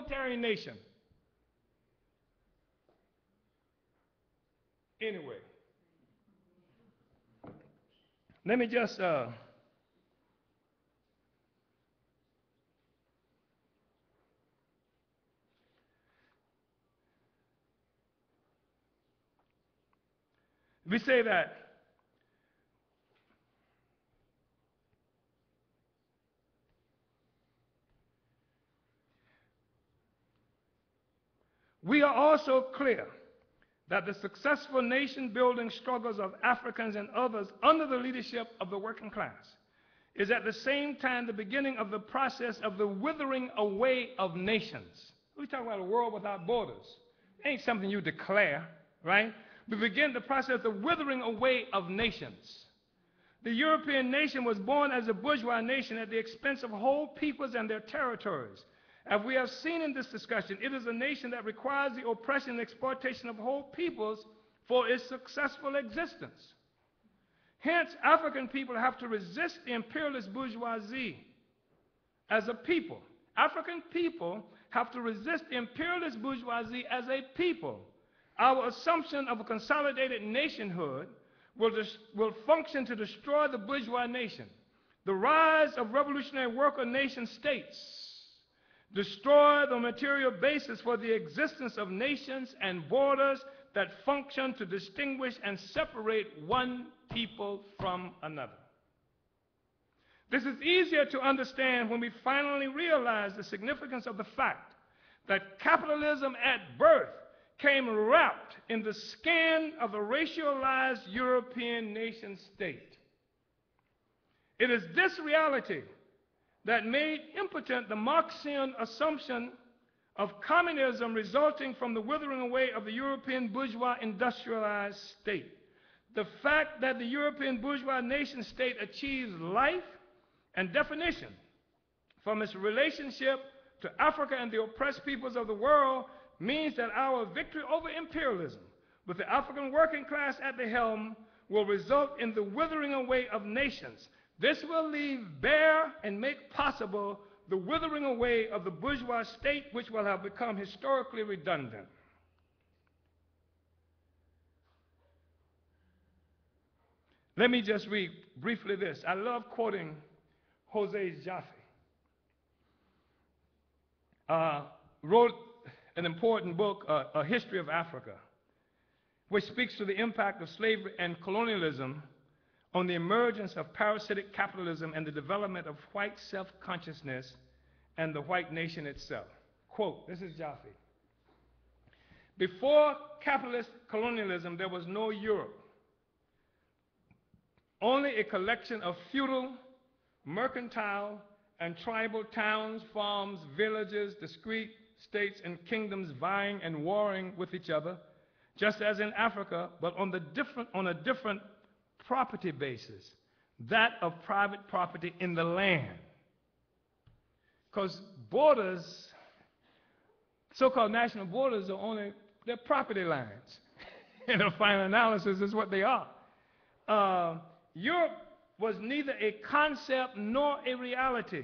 totalitarian nation. Anyway, let me just we say that we are also clear that the successful nation-building struggles of Africans and others under the leadership of the working class is at the same time the beginning of the process of the withering away of nations. We talk about a world without borders. It ain't something you declare, right? We begin the process of the withering away of nations. The European nation was born as a bourgeois nation at the expense of whole peoples and their territories. As we have seen in this discussion, it is a nation that requires the oppression and exploitation of whole peoples for its successful existence. Hence, African people have to resist the imperialist bourgeoisie as a people. African people have to resist the imperialist bourgeoisie as a people. Our assumption of a consolidated nationhood will function to destroy the bourgeois nation. The rise of revolutionary worker nation states destroy the material basis for the existence of nations and borders that function to distinguish and separate one people from another. This is easier to understand when we finally realize the significance of the fact that capitalism at birth came wrapped in the skin of the racialized European nation state. It is this reality that made impotent the Marxian assumption of communism resulting from the withering away of the European bourgeois industrialized state. The fact that the European bourgeois nation state achieves life and definition from its relationship to Africa and the oppressed peoples of the world means that our victory over imperialism, with the African working class at the helm, will result in the withering away of nations. This will leave bare and make possible the withering away of the bourgeois state, which will have become historically redundant. Let me just read briefly this. I love quoting Jose Jaffe. Wrote an important book, A History of Africa, which speaks to the impact of slavery and colonialism on the emergence of parasitic capitalism and the development of white self-consciousness and the white nation itself. Quote, this is Jaffe. Before capitalist colonialism, there was no Europe. Only a collection of feudal, mercantile, and tribal towns, farms, villages, discrete states, and kingdoms vying and warring with each other, just as in Africa, but on a different property basis, that of private property in the land. Because borders, so-called national borders, are they're property lines. In a final analysis, is what they are. Europe was neither a concept nor a reality.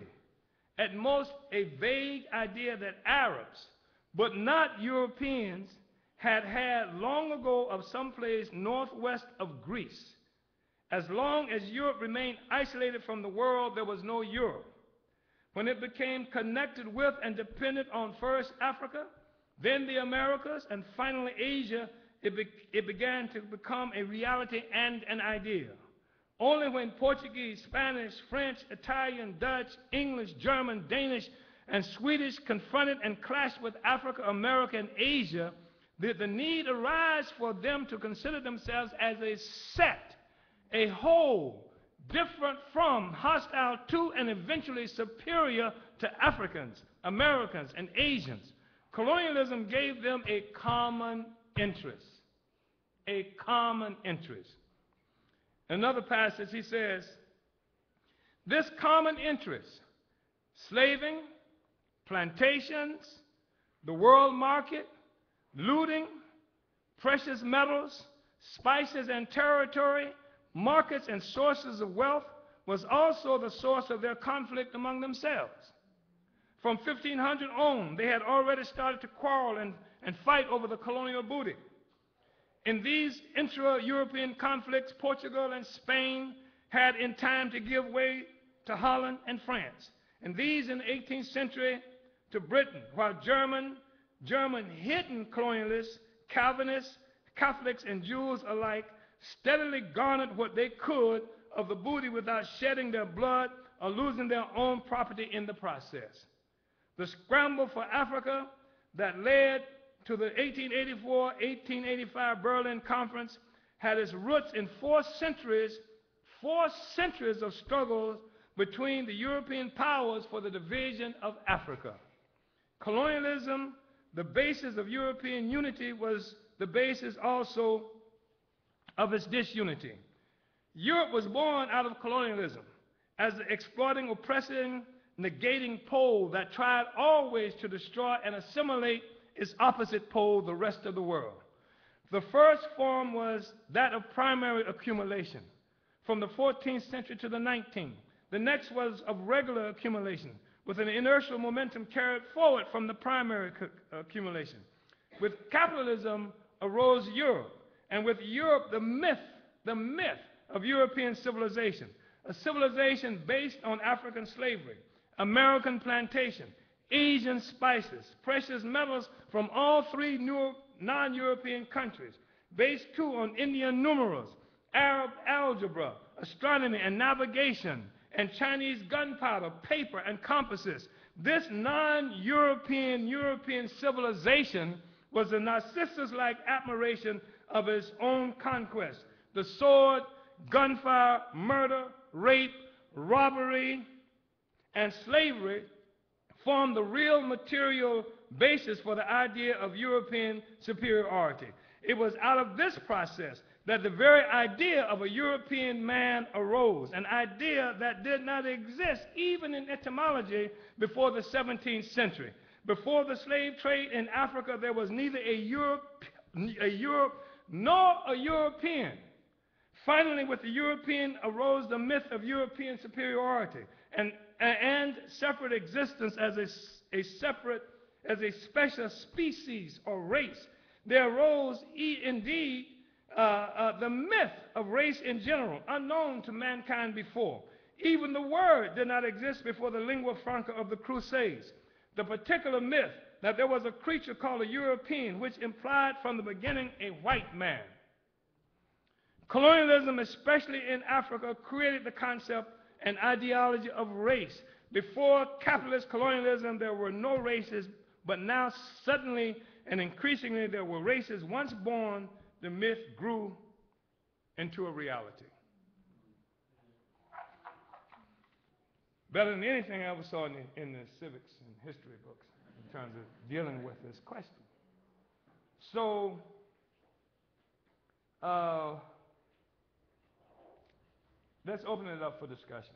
At most, a vague idea that Arabs, but not Europeans, had long ago of some place northwest of Greece. As long as Europe remained isolated from the world, there was no Europe. When it became connected with and dependent on first Africa, then the Americas, and finally Asia, it began to become a reality and an idea. Only when Portuguese, Spanish, French, Italian, Dutch, English, German, Danish, and Swedish confronted and clashed with Africa, America, and Asia did the need arise for them to consider themselves as a set, a whole, different from, hostile to, and eventually superior to Africans, Americans, and Asians. Colonialism gave them a common interest. A common interest. Another passage, he says, this common interest, slaving, plantations, the world market, looting, precious metals, spices and territory, markets and sources of wealth, was also the source of their conflict among themselves. From 1500 on, they had already started to quarrel and fight over the colonial booty. In these intra-European conflicts, Portugal and Spain had in time to give way to Holland and France. And these in the 18th century to Britain, while German hidden colonialists, Calvinists, Catholics, and Jews alike steadily garnered what they could of the booty without shedding their blood or losing their own property in the process. The scramble for Africa that led to the 1884-1885 Berlin Conference had its roots in 4 centuries of struggles between the European powers for the division of Africa. Colonialism, the basis of European unity, was the basis also of its disunity. Europe was born out of colonialism as the exploiting, oppressing, negating pole that tried always to destroy and assimilate its opposite pole, the rest of the world. The first form was that of primary accumulation from the 14th century to the 19th. The next was of regular accumulation with an inertial momentum carried forward from the primary accumulation. With capitalism arose Europe, and with Europe the myth of European civilization, a civilization based on African slavery, American plantation, Asian spices, precious metals from all 3 non-European countries, based too on Indian numerals, Arab algebra, astronomy and navigation, and Chinese gunpowder, paper, and compasses. This non-European European civilization was the Narcissus-like admiration of its own conquest. The sword, gunfire, murder, rape, robbery, and slavery formed the real material basis for the idea of European superiority. It was out of this process that the very idea of a European man arose, an idea that did not exist even in etymology before the 17th century. Before the slave trade in Africa, there was neither a Europe nor a European. Finally, with the European arose the myth of European superiority and separate existence as a special species or race. There arose indeed the myth of race in general, unknown to mankind before. Even the word did not exist before the lingua franca of the Crusades. The particular myth that there was a creature called a European, which implied from the beginning a white man. Colonialism, especially in Africa, created the concept and ideology of race. Before capitalist colonialism, there were no races, but now suddenly and increasingly there were races. Once born, the myth grew into a reality. Better than anything I ever saw in the civics and history books in terms of dealing with this question. So, let's open it up for discussion.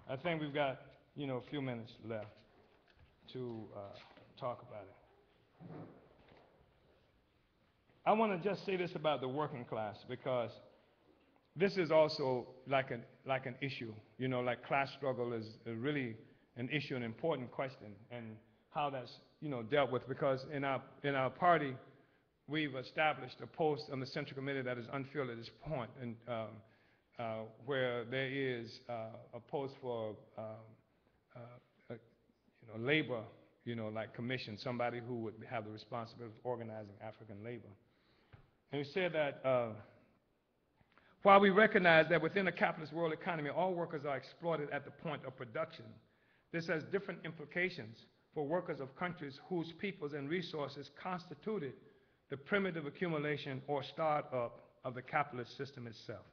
I think we've got, a few minutes left to talk about it. I want to just say this about the working class, because this is also like an issue. Like class struggle is really an issue, an important question, and how that's dealt with. Because in our party, we've established a post on the Central Committee that is unfilled at this point, and where there is a post for labor, like commission, somebody who would have the responsibility of organizing African labor. And we said that while we recognize that within a capitalist world economy, all workers are exploited at the point of production, this has different implications for workers of countries whose peoples and resources constituted the primitive accumulation or start-up of the capitalist system itself.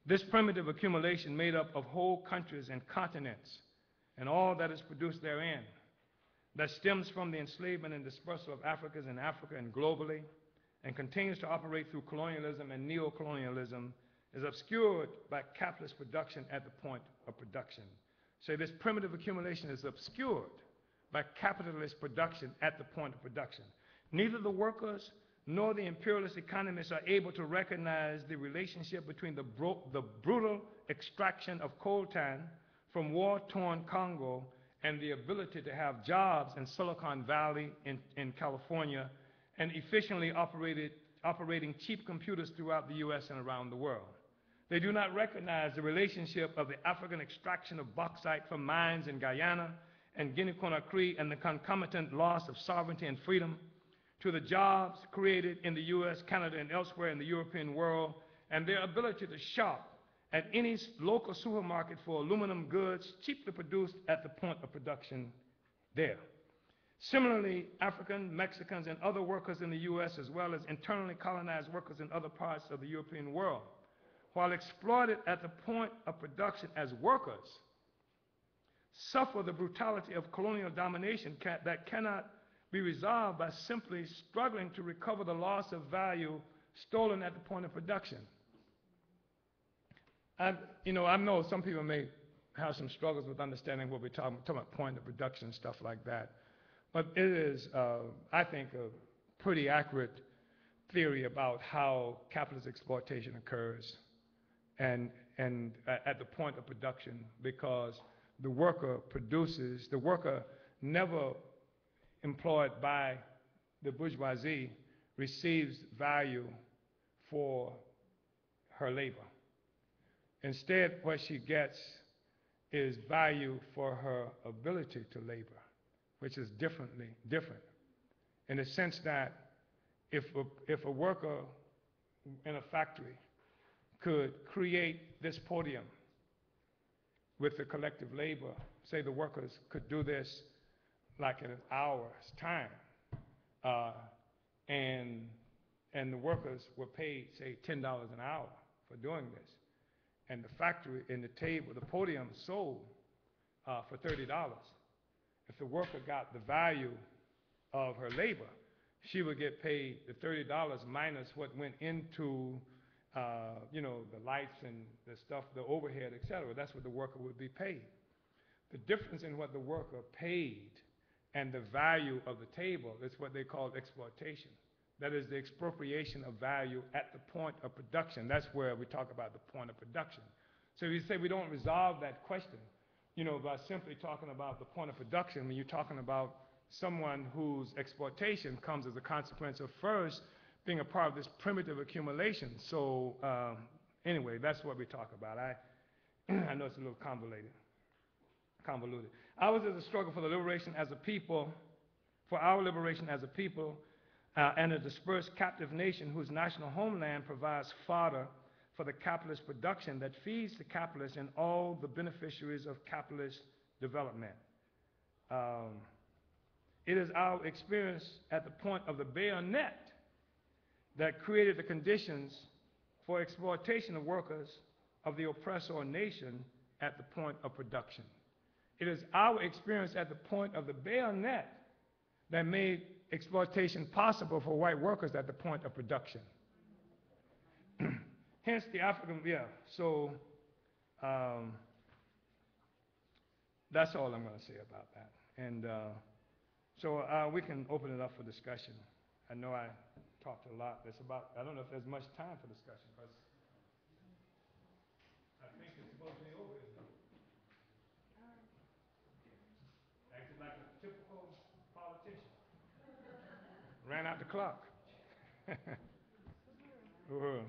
This primitive accumulation made up of whole countries and continents and all that is produced therein, that stems from the enslavement and dispersal of Africans in Africa and globally, and continues to operate through colonialism and neo-colonialism, is obscured by capitalist production at the point of production. So this primitive accumulation is obscured by capitalist production at the point of production. Neither the workers nor the imperialist economists are able to recognize the relationship between the brutal extraction of coltan from war-torn Congo and the ability to have jobs in Silicon Valley in California and efficiently operating cheap computers throughout the U.S. and around the world. They do not recognize the relationship of the African extraction of bauxite from mines in Guyana and Guinea-Conakry and the concomitant loss of sovereignty and freedom to the jobs created in the U.S., Canada, and elsewhere in the European world, and their ability to shop at any local supermarket for aluminum goods cheaply produced at the point of production there. Similarly, African, Mexicans, and other workers in the U.S., as well as internally colonized workers in other parts of the European world, while exploited at the point of production as workers, suffer the brutality of colonial domination that cannot be resolved by simply struggling to recover the loss of value stolen at the point of production. I know some people may have some struggles with understanding what we're talking about point of production and stuff like that, but it is, I think, a pretty accurate theory about how capitalist exploitation occurs and at the point of production, because the worker never employed by the bourgeoisie receives value for her labor. Instead, what she gets is value for her ability to labor, which is different in the sense that if a worker in a factory could create this podium with the collective labor, say the workers could do this like in an hour's time, and the workers were paid, say, $10 an hour for doing this, and the factory and the table, the podium sold for $30. If the worker got the value of her labor, she would get paid the $30 minus what went into the lights and the stuff, the overhead, etc. That's what the worker would be paid. The difference in what the worker paid and the value of the table is what they call exploitation. That is the expropriation of value at the point of production. That's where we talk about the point of production. So you say we don't resolve that question, by simply talking about the point of production when you're talking about someone whose exploitation comes as a consequence of first being a part of this primitive accumulation. So anyway, that's what we talk about. I know it's a little convoluted. Ours is a struggle for the liberation as a people, for our liberation as a people, and a dispersed captive nation whose national homeland provides fodder for the capitalist production that feeds the capitalists and all the beneficiaries of capitalist development. It is our experience at the point of the bayonet that created the conditions for exploitation of workers of the oppressor nation at the point of production. It is our experience at the point of the bayonet that made exploitation possible for white workers at the point of production. Hence the African, so that's all I'm going to say about that. And so we can open it up for discussion. I know I talked a lot. I don't know if there's much time for discussion, because I think it's supposed to be over, isn't it? Acted like a typical politician. Ran out the clock. Uhuru.